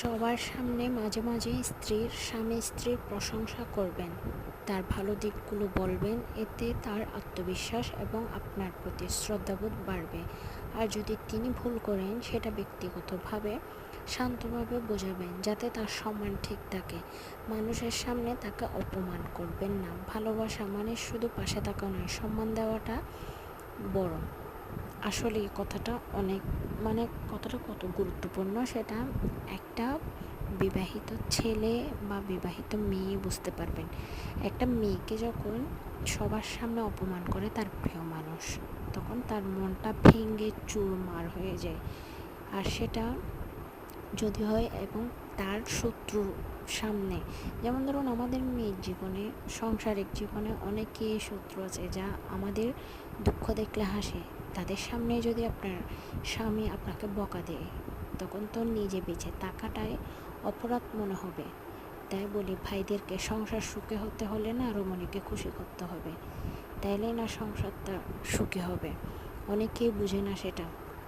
সবার সামনে মাঝে মাঝে স্বামী স্ত্রীর প্রশংসা করবেন, তার ভালো দিকগুলো বলবেন। এতে তার আত্মবিশ্বাস এবং আপনার প্রতি শ্রদ্ধাবোধ বাড়বে। আর যদি তিনি ভুল করেন, সেটা ব্যক্তিগতভাবে শান্তভাবে বোঝাবেন, যাতে তার সম্মান ঠিক থাকে। মানুষের সামনে তাকে অপমান করবেন না। ভালোবাসা মানে শুধু পাশে থাকা নয়, সম্মান দেওয়াটা বড়। আসলে এই কথাটা কথাটা কত গুরুত্বপূর্ণ সেটা একটা বিবাহিত ছেলে বা বিবাহিত মেয়ে বুঝতে পারবেন। একটা মেয়েকে যখন সবার সামনে অপমান করে তার প্রিয় মানুষ, তখন তার মনটা ভেঙে চুরমার হয়ে যায়। আর সেটা যদি হয় এবং তার শত্রুর সামনে, যেমন ধরুন আমাদের মেয়ের জীবনে, সাংসারিক জীবনে অনেকেই শত্রু আছে যা আমাদের দুঃখ দেখলে হাসে। তাদের সামনে যদি আপনার স্বামী আপনাকে বকা দেয়, তখন তো নিজে বেঁচে থাকাটাই অপরাধ মনে হবে। তাই বলি, ভাইদেরকে সংসার সুখে হতে হলে না রমণীকে খুশি করতে হবে, তাইলে না সংসারটা সুখী হবে। অনেকেই বুঝে না সেটা।